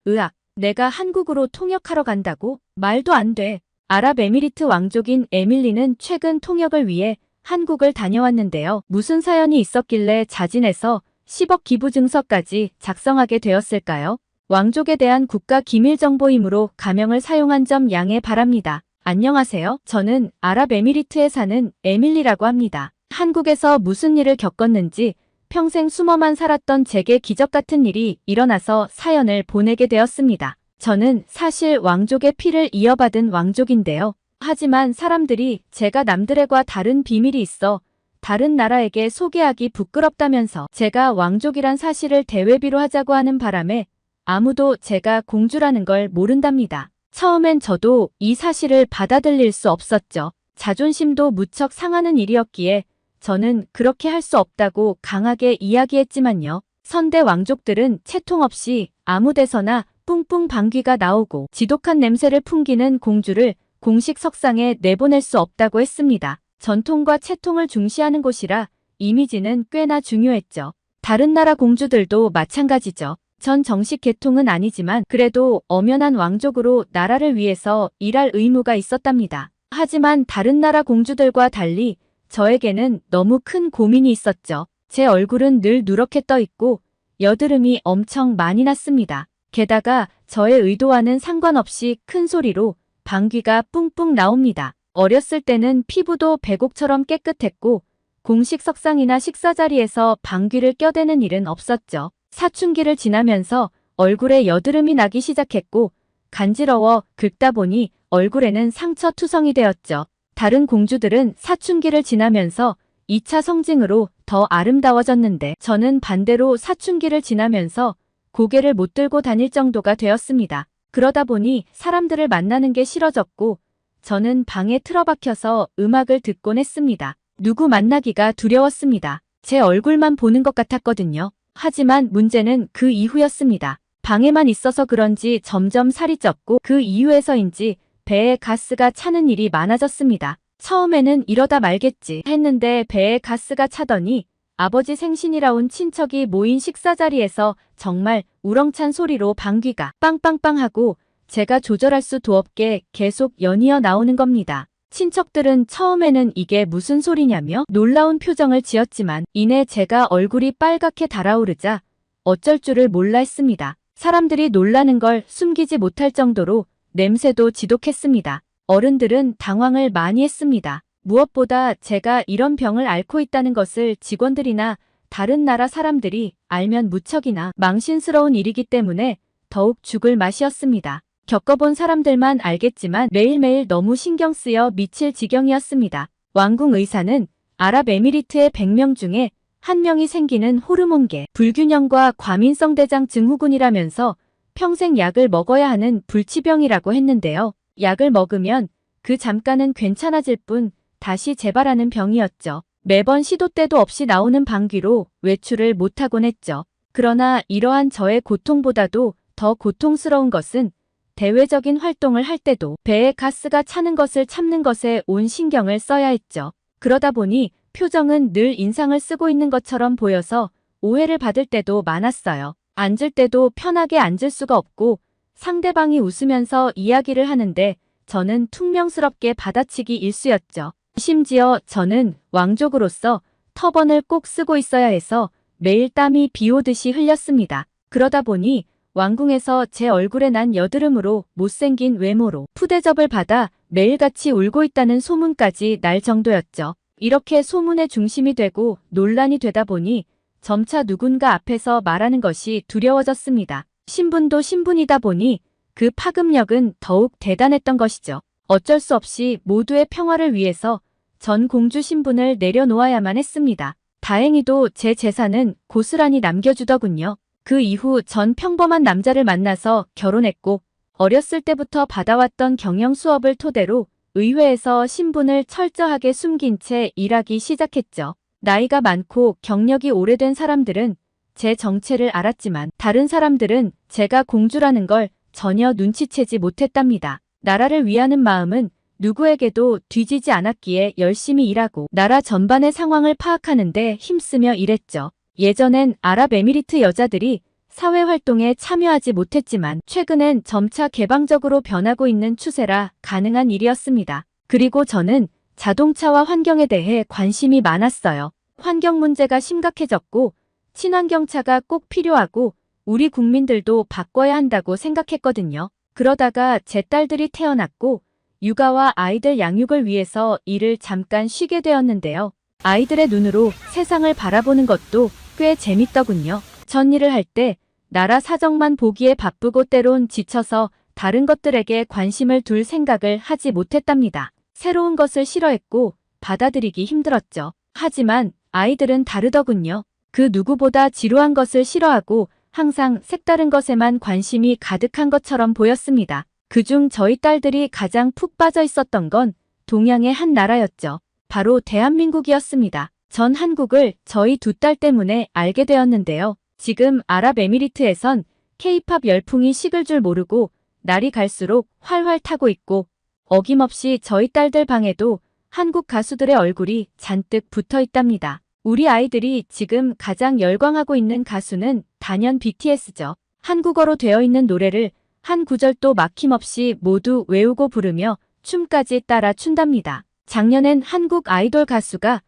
으악, 내가 한국으로 통역하러 간다고? 말도 안 돼. 아랍에미리트 왕족인 에밀리는 최근 통역을 위해 한국을 다녀왔는데요. 무슨 사연이 있었길래 자진해서 10억 기부 증서까지 작성하게 되었을까요? 왕족에 대한 국가 기밀 정보이므로 가명을 사용한 점 양해 바랍니다. 안녕하세요. 저는 아랍에미리트에 사는 에밀리라고 합니다. 한국에서 무슨 일을 겪었는지 평생 숨어만 살았던 제게 기적 같은 일이 일어나서 사연을 보내게 되었습니다. 저는 사실 왕족의 피를 이어받은 왕족인데요. 하지만 사람들이 제가 남들과 다른 비밀이 있어 다른 나라에게 소개하기 부끄럽다면서 제가 왕족이란 사실을 대외비로 하자고 하는 바람에 아무도 제가 공주라는 걸 모른답니다. 처음엔 저도 이 사실을 받아들일 수 없었죠. 자존심도 무척 상하는 일이었기에 저는 그렇게 할 수 없다고 강하게 이야기했지만요. 선대 왕족들은 채통 없이 아무 데서나 뿡뿡 방귀가 나오고 지독한 냄새를 풍기는 공주를 공식 석상에 내보낼 수 없다고 했습니다. 전통과 채통을 중시하는 곳이라 이미지는 꽤나 중요했죠. 다른 나라 공주들도 마찬가지죠. 전 정식 계통은 아니지만 그래도 엄연한 왕족으로 나라를 위해서 일할 의무가 있었답니다. 하지만 다른 나라 공주들과 달리 저에게는 너무 큰 고민이 있었죠. 제 얼굴은 늘 누렇게 떠 있고 여드름이 엄청 많이 났습니다. 게다가 저의 의도와는 상관없이 큰 소리로 방귀가 뿡뿡 나옵니다. 어렸을 때는 피부도 백옥처럼 깨끗했고 공식 석상이나 식사 자리에서 방귀를 껴대는 일은 없었죠. 사춘기를 지나면서 얼굴에 여드름이 나기 시작했고 간지러워 긁다 보니 얼굴에는 상처투성이 되었죠. 다른 공주들은 사춘기를 지나면서 2차 성징으로 더 아름다워졌는데 저는 반대로 사춘기를 지나면서 고개를 못 들고 다닐 정도가 되었습니다. 그러다 보니 사람들을 만나는 게 싫어졌고 저는 방에 틀어박혀서 음악을 듣곤 했습니다. 누구 만나기가 두려웠습니다. 제 얼굴만 보는 것 같았거든요. 하지만 문제는 그 이후였습니다. 방에만 있어서 그런지 점점 살이 쪘고 그 이유에서인지 배에 가스가 차는 일이 많아졌습니다. 처음에는 이러다 말겠지 했는데 배에 가스가 차더니 아버지 생신이라 온 친척이 모인 식사 자리에서 정말 우렁찬 소리로 방귀가 빵빵빵 하고 제가 조절할 수도 없게 계속 연이어 나오는 겁니다. 친척들은 처음에는 이게 무슨 소리냐며 놀라운 표정을 지었지만 이내 제가 얼굴이 빨갛게 달아오르자 어쩔 줄을 몰라 했습니다. 사람들이 놀라는 걸 숨기지 못할 정도로 냄새도 지독했습니다. 어른들은 당황을 많이 했습니다. 무엇보다 제가 이런 병을 앓고 있다는 것을 직원들이나 다른 나라 사람들이 알면 무척이나 망신스러운 일이기 때문에 더욱 죽을 맛이었습니다. 겪어본 사람들만 알겠지만 매일매일 너무 신경 쓰여 미칠 지경이었습니다. 왕궁 의사는 아랍에미리트의 100명 중에 1명이 생기는 호르몬계 불균형과 과민성 대장 증후군이라면서 평생 약을 먹어야 하는 불치병이라고 했는데요. 약을 먹으면 그 잠깐은 괜찮아질 뿐 다시 재발하는 병이었죠. 매번 시도 때도 없이 나오는 방귀로 외출을 못하곤 했죠. 그러나 이러한 저의 고통보다도 더 고통스러운 것은 대외적인 활동을 할 때도 배에 가스가 차는 것을 참는 것에 온 신경을 써야 했죠. 그러다 보니 표정은 늘 인상을 쓰고 있는 것처럼 보여서 오해를 받을 때도 많았어요. 앉을 때도 편하게 앉을 수가 없고 상대방이 웃으면서 이야기를 하는데 저는 퉁명스럽게 받아치기 일쑤였죠. 심지어 저는 왕족으로서 터번을 꼭 쓰고 있어야 해서 매일 땀이 비 오듯이 흘렸습니다. 그러다 보니 왕궁에서 제 얼굴에 난 여드름으로 못생긴 외모로 푸대접을 받아 매일같이 울고 있다는 소문까지 날 정도였죠. 이렇게 소문의 중심이 되고 논란이 되다 보니 점차 누군가 앞에서 말하는 것이 두려워졌습니다. 신분도 신분이다 보니 그 파급력은 더욱 대단했던 것이죠. 어쩔 수 없이 모두의 평화를 위해서 전 공주 신분을 내려놓아야만 했습니다. 다행히도 제 재산은 고스란히 남겨주더군요. 그 이후 전 평범한 남자를 만나서 결혼했고 어렸을 때부터 받아왔던 경영 수업을 토대로 의회에서 신분을 철저하게 숨긴 채 일하기 시작했죠. 나이가 많고 경력이 오래된 사람들은 제 정체를 알았지만 다른 사람들은 제가 공주라는 걸 전혀 눈치채지 못했답니다. 나라를 위하는 마음은 누구에게도 뒤지지 않았기에 열심히 일하고 나라 전반의 상황을 파악하는 데 힘쓰며 일했죠. 예전엔 아랍에미리트 여자들이 사회활동에 참여하지 못했지만 최근엔 점차 개방적으로 변하고 있는 추세라 가능한 일이었습니다. 그리고 저는 자동차와 환경에 대해 관심이 많았어요. 환경 문제가 심각해졌고 친환경차가 꼭 필요하고 우리 국민들도 바꿔야 한다고 생각했거든요. 그러다가 제 딸들이 태어났고 육아와 아이들 양육을 위해서 일을 잠깐 쉬게 되었는데요. 아이들의 눈으로 세상을 바라보는 것도 꽤 재밌더군요. 전 일을 할 때 나라 사정만 보기에 바쁘고 때론 지쳐서 다른 것들에게 관심을 둘 생각을 하지 못했답니다. 새로운 것을 싫어했고 받아들이기 힘들었죠. 하지만 아이들은 다르더군요. 그 누구보다 지루한 것을 싫어하고 항상 색다른 것에만 관심이 가득한 것처럼 보였습니다. 그중 저희 딸들이 가장 푹 빠져 있었던 건 동양의 한 나라였죠. 바로 대한민국이었습니다. 전 한국을 저희 두 딸 때문에 알게 되었는데요. 지금 아랍에미리트에선 K-팝 열풍이 식을 줄 모르고 날이 갈수록 활활 타고 있고 어김없이 저희 딸들 방에도 한국 가수들의 얼굴이 잔뜩 붙어 있답니다. 우리 아이들이 지금 가장 열광하고 있는 가수는 단연 BTS죠. 한국어로 되어 있는 노래를 한 구절도 막힘없이 모두 외우고 부르며 춤까지 따라 춘답니다. 작년엔 한국 아이돌 가수가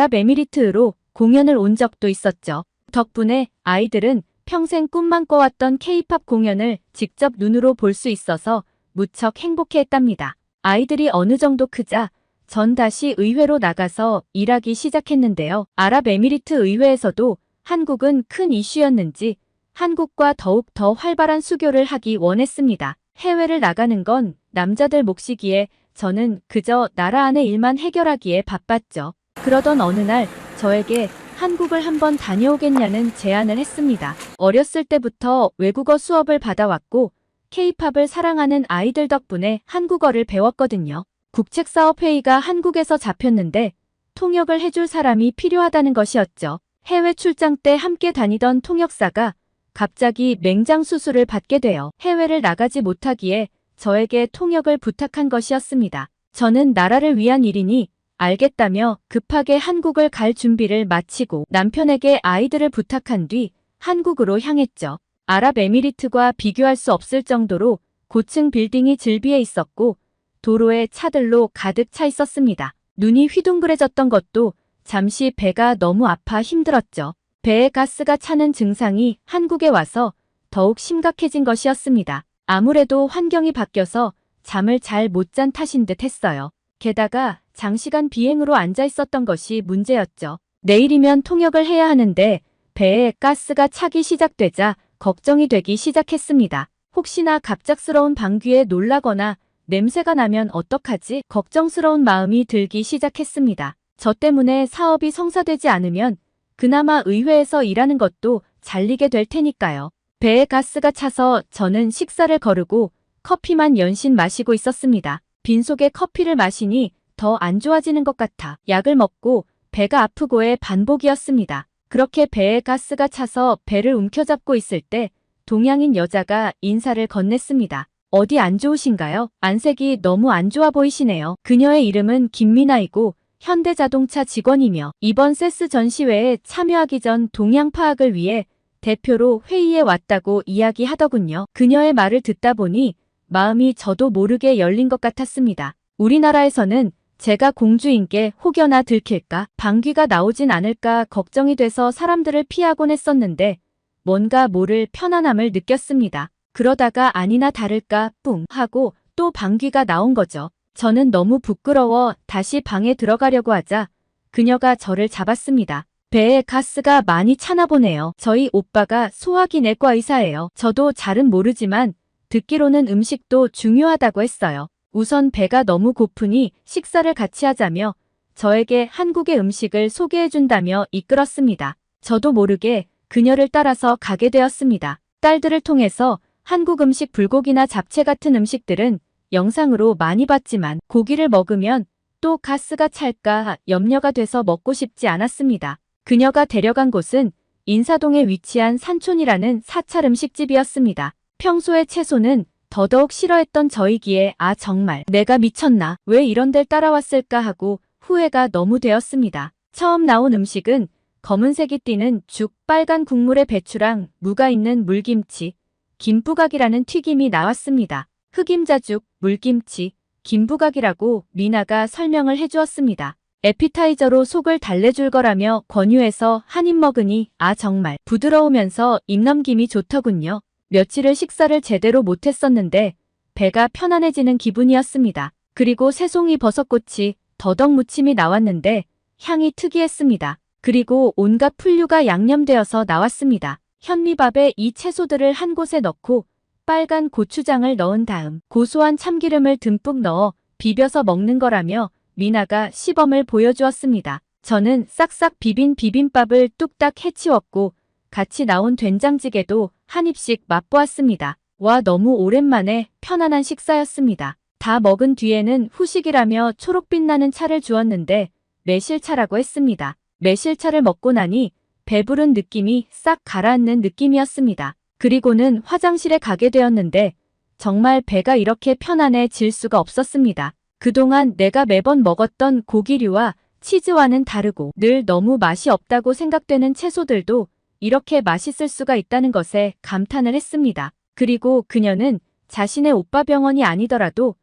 아랍에미리트로 공연을 온 적도 있었죠. 덕분에 아이들은 평생 꿈만 꿔왔던 K-팝 공연을 직접 눈으로 볼 수 있어서 무척 행복해했답니다. 아이들이 어느 정도 크자 전 다시 의회로 나가서 일하기 시작했는데요. 아랍에미리트 의회에서도 한국은 큰 이슈였는지 한국과 더욱 더 활발한 수교를 하기 원했습니다. 해외를 나가는 건 남자들 몫이기에 저는 그저 나라 안의 일만 해결하기에 바빴죠. 그러던 어느 날 저에게 한국을 한번 다녀오겠냐는 제안을 했습니다. 어렸을 때부터 외국어 수업을 받아왔고 K-팝을 사랑하는 아이들 덕분에 한국어를 배웠거든요. 국책사업회의가 한국에서 잡혔는데 통역을 해줄 사람이 필요하다는 것이었죠. 해외 출장 때 함께 다니던 통역사가 갑자기 맹장 수술을 받게 되어 해외를 나가지 못하기에 저에게 통역을 부탁한 것이었습니다. 저는 나라를 위한 일이니 알겠다며 급하게 한국을 갈 준비를 마치고 남편에게 아이들을 부탁한 뒤 한국으로 향했죠. 아랍에미리트과 비교할 수 없을 정도로 고층 빌딩이 즐비해 있었고 도로에 차들로 가득 차 있었습니다. 눈이 휘둥그레졌던 것도 잠시 배가 너무 아파 힘들었죠. 배에 가스가 차는 증상이 한국에 와서 더욱 심각해진 것이었습니다. 아무래도 환경이 바뀌어서 잠을 잘 못 잔 탓인 듯 했어요. 게다가 장시간 비행으로 앉아 있었던 것이 문제였죠. 내일이면 통역을 해야 하는데 배에 가스가 차기 시작되자 걱정이 되기 시작했습니다. 혹시나 갑작스러운 방귀에 놀라거나 냄새가 나면 어떡하지? 걱정스러운 마음이 들기 시작했습니다. 저 때문에 사업이 성사되지 않으면 그나마 의회에서 일하는 것도 잘리게 될 테니까요. 배에 가스가 차서 저는 식사를 거르고 커피만 연신 마시고 있었습니다. 빈속에 커피를 마시니 더 안 좋아지는 것 같아 약을 먹고 배가 아프고의 반복이었습니다. 그렇게 배에 가스가 차서 배를 움켜잡고 있을 때 동양인 여자가 인사를 건넸습니다. 어디 안 좋으신가요? 안색이 너무 안 좋아 보이시네요. 그녀의 이름은 김미나이고 현대자동차 직원이며 이번 세스 전시회에 참여하기 전 동양 파악을 위해 대표로 회의에 왔다고 이야기하더군요. 그녀의 말을 듣다 보니 마음이 저도 모르게 열린 것 같았습니다. 우리나라에서는 제가 공주인께 혹여나 들킬까 방귀가 나오진 않을까 걱정이 돼서 사람들을 피하곤 했었는데 뭔가 모를 편안함을 느꼈습니다. 그러다가 아니나 다를까 뿡 하고 또 방귀가 나온 거죠. 저는 너무 부끄러워 다시 방에 들어가려고 하자 그녀가 저를 잡았습니다. 배에 가스가 많이 차나 보네요. 저희 오빠가 소화기 내과 의사예요. 저도 잘은 모르지만 듣기로는 음식도 중요하다고 했어요. 우선 배가 너무 고프니 식사를 같이 하자며 저에게 한국의 음식을 소개해준다며 이끌었습니다. 저도 모르게 그녀를 따라서 가게 되었습니다. 딸들을 통해서 한국 음식 불고기나 잡채 같은 음식들은 영상으로 많이 봤지만 고기를 먹으면 또 가스가 찰까 염려가 돼서 먹고 싶지 않았습니다. 그녀가 데려간 곳은 인사동에 위치한 산촌이라는 사찰 음식집이었습니다. 평소에 채소는 더더욱 싫어했던 저이기에 정말 내가 미쳤나 왜 이런 데를 따라왔을까 하고 후회가 너무 되었습니다. 처음 나온 음식은 검은색이 띠는 죽, 빨간 국물에 배추랑 무가 있는 물김치, 김부각이라는 튀김이 나왔습니다. 흑임자죽, 물김치, 김부각이라고 미나가 설명을 해주었습니다. 에피타이저로 속을 달래줄 거라며 권유해서 한 입 먹으니 정말 부드러우면서 입넘김이 좋더군요. 며칠을 식사를 제대로 못했었는데 배가 편안해지는 기분이었습니다. 그리고 새송이 버섯꼬치, 더덕 무침이 나왔는데 향이 특이했습니다. 그리고 온갖 풀류가 양념되어서 나왔습니다. 현미밥에 이 채소들을 한 곳에 넣고 빨간 고추장을 넣은 다음 고소한 참기름을 듬뿍 넣어 비벼서 먹는 거라며 미나가 시범을 보여주었습니다. 저는 싹싹 비빈 비빔밥을 뚝딱 해치웠고 같이 나온 된장찌개도 한 입씩 맛보았습니다. 와, 너무 오랜만에 편안한 식사였습니다. 다 먹은 뒤에는 후식이라며 초록빛 나는 차를 주었는데 매실차라고 했습니다. 매실차를 먹고 나니 배부른 느낌이 싹 가라앉는 느낌이었습니다. 그리고는 화장실에 가게 되었는데 정말 배가 이렇게 편안해질 수가 없었습니다. 그동안 내가 매번 먹었던 고기류와 치즈와는 다르고 늘 너무 맛이 없다고 생각되는 채소들도 이렇게 맛있을 수가 있다는 것에 감탄을 했습니다. 그리고 그녀는 자신의 오빠 병원이 아니더라도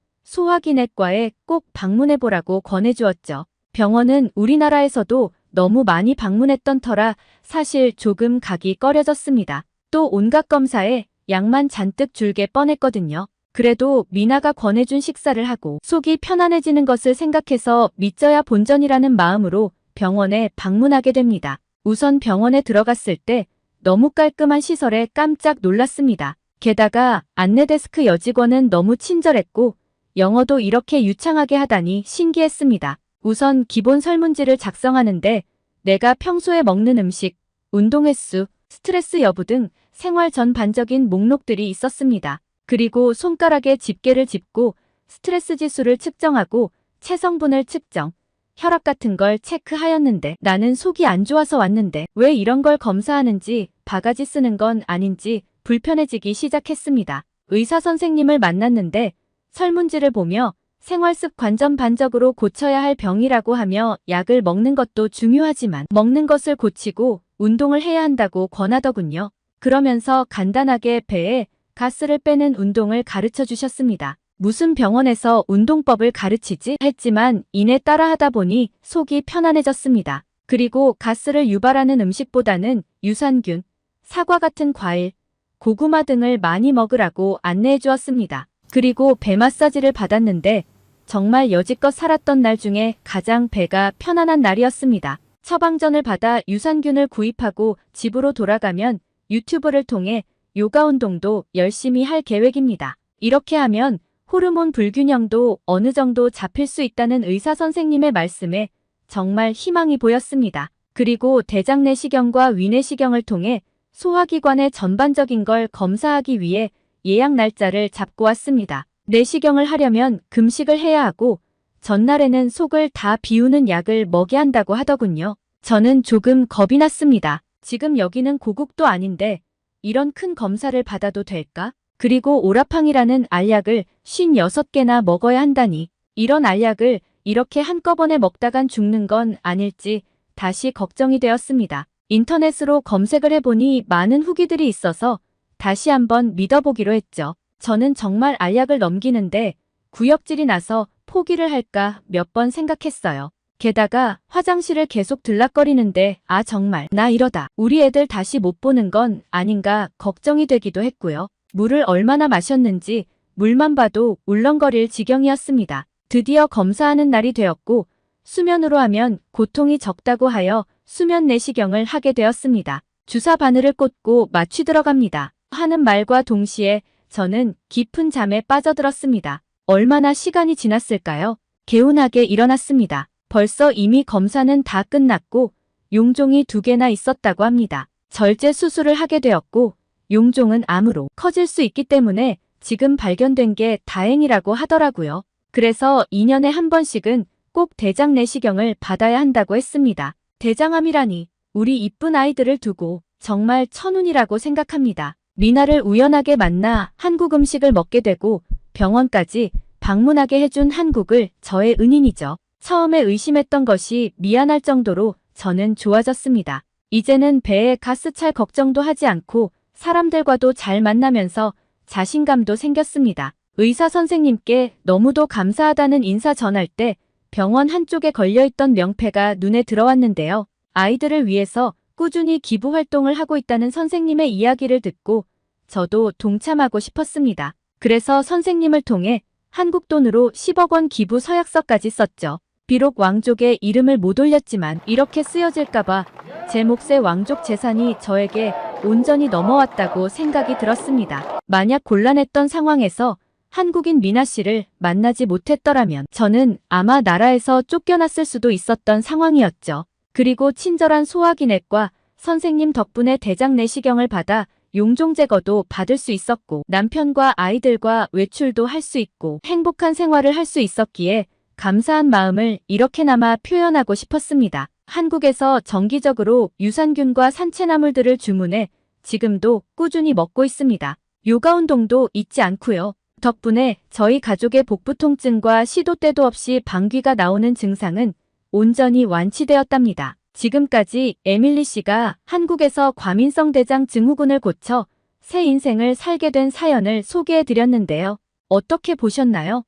소화기내과에 꼭 방문해보라고 권해주었죠. 병원은 우리나라에서도 너무 많이 방문했던 터라 사실 조금 가기 꺼려졌습니다. 또 온갖 검사에 약만 잔뜩 줄게 뻔했거든요. 그래도 미나가 권해준 식사를 하고 속이 편안해지는 것을 생각해서 믿져야 본전이라는 마음으로 병원에 방문하게 됩니다. 우선 병원에 들어갔을 때 너무 깔끔한 시설에 깜짝 놀랐습니다. 게다가 안내데스크 여직원은 너무 친절했고 영어도 이렇게 유창하게 하다니 신기했습니다. 우선 기본 설문지를 작성하는데 내가 평소에 먹는 음식, 운동 횟수, 스트레스 여부 등 생활 전반적인 목록들이 있었습니다. 그리고 손가락에 집게를 짚고 스트레스 지수를 측정하고 체성분을 측정, 혈압 같은 걸 체크하였는데 나는 속이 안 좋아서 왔는데 왜 이런 걸 검사하는지 바가지 쓰는 건 아닌지 불편해지기 시작했습니다. 의사 선생님을 만났는데 설문지를 보며 생활습관 전반적으로 고쳐야 할 병이라고 하며 약을 먹는 것도 중요하지만 먹는 것을 고치고 운동을 해야 한다고 권하더군요. 그러면서 간단하게 배에 가스를 빼는 운동을 가르쳐 주셨습니다. 무슨 병원에서 운동법을 가르치지 했지만 이내 따라 하다 보니 속이 편안해졌습니다. 그리고 가스를 유발하는 음식보다는 유산균, 사과 같은 과일, 고구마 등을 많이 먹으라고 안내해 주었습니다. 그리고 배 마사지를 받았는데 정말 여지껏 살았던 날 중에 가장 배가 편안한 날이었습니다. 처방전을 받아 유산균을 구입하고 집으로 돌아가면 유튜브를 통해 요가 운동도 열심히 할 계획입니다. 이렇게 하면 호르몬 불균형도 어느 정도 잡힐 수 있다는 의사 선생님의 말씀에 정말 희망이 보였습니다. 그리고 대장 내시경과 위내시경을 통해 소화기관의 전반적인 걸 검사하기 위해 예약 날짜를 잡고 왔습니다. 내시경을 하려면 금식을 해야 하고 전날에는 속을 다 비우는 약을 먹여야 한다고 하더군요. 저는 조금 겁이 났습니다. 지금 여기는 고국도 아닌데 이런 큰 검사를 받아도 될까? 그리고 오라팡이라는 알약을 56개나 먹어야 한다니 이런 알약을 이렇게 한꺼번에 먹다간 죽는 건 아닐지 다시 걱정이 되었습니다. 인터넷으로 검색을 해보니 많은 후기들이 있어서 다시 한번 믿어보기로 했죠. 저는 정말 알약을 넘기는데 구역질이 나서 포기를 할까 몇 번 생각했어요. 게다가 화장실을 계속 들락거리는데 정말 나 이러다 우리 애들 다시 못 보는 건 아닌가 걱정이 되기도 했고요. 물을 얼마나 마셨는지 물만 봐도 울렁거릴 지경이었습니다. 드디어 검사하는 날이 되었고 수면으로 하면 고통이 적다고 하여 수면 내시경을 하게 되었습니다. 주사 바늘을 꽂고 마취 들어갑니다. 하는 말과 동시에 저는 깊은 잠에 빠져들었습니다. 얼마나 시간이 지났을까요? 개운하게 일어났습니다. 벌써 이미 검사는 다 끝났고 용종이 2개나 있었다고 합니다. 절제 수술을 하게 되었고 용종은 암으로 커질 수 있기 때문에 지금 발견된 게 다행이라고 하더라고요. 그래서 2년에 한 번씩은 꼭 대장 내시경을 받아야 한다고 했습니다. 대장암이라니 우리 이쁜 아이들을 두고 정말 천운이라고 생각합니다. 미나를 우연하게 만나 한국 음식을 먹게 되고 병원까지 방문하게 해준 한국을 저의 은인이죠. 처음에 의심했던 것이 미안할 정도로 저는 좋아졌습니다. 이제는 배에 가스 찰 걱정도 하지 않고 사람들과도 잘 만나면서 자신감도 생겼습니다. 의사 선생님께 너무도 감사하다는 인사 전할 때 병원 한쪽에 걸려있던 명패가 눈에 들어왔는데요. 아이들을 위해서 꾸준히 기부 활동을 하고 있다는 선생님의 이야기를 듣고 저도 동참하고 싶었습니다. 그래서 선생님을 통해 한국 돈으로 10억 원 기부 서약서까지 썼죠. 비록 왕족의 이름을 못 올렸지만 이렇게 쓰여질까봐 제 몫의 왕족 재산이 저에게 온전히 넘어왔다고 생각이 들었습니다. 만약 곤란했던 상황에서 한국인 미나 씨를 만나지 못했더라면 저는 아마 나라에서 쫓겨났을 수도 있었던 상황이었죠. 그리고 친절한 소화기내과 선생님 덕분에 대장 내시경을 받아 용종 제거도 받을 수 있었고 남편과 아이들과 외출도 할 수 있고 행복한 생활을 할 수 있었기에 감사한 마음을 이렇게나마 표현하고 싶었습니다. 한국에서 정기적으로 유산균과 산채나물들을 주문해 지금도 꾸준히 먹고 있습니다. 요가 운동도 잊지 않고요. 덕분에 저희 가족의 복부 통증과 시도 때도 없이 방귀가 나오는 증상은 온전히 완치되었답니다. 지금까지 에밀리 씨가 한국에서 과민성 대장 증후군을 고쳐 새 인생을 살게 된 사연을 소개해 드렸는데요. 어떻게 보셨나요?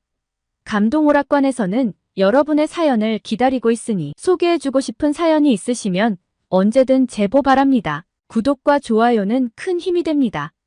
감동오락관에서는 여러분의 사연을 기다리고 있으니 소개해주고 싶은 사연이 있으시면 언제든 제보 바랍니다. 구독과 좋아요는 큰 힘이 됩니다.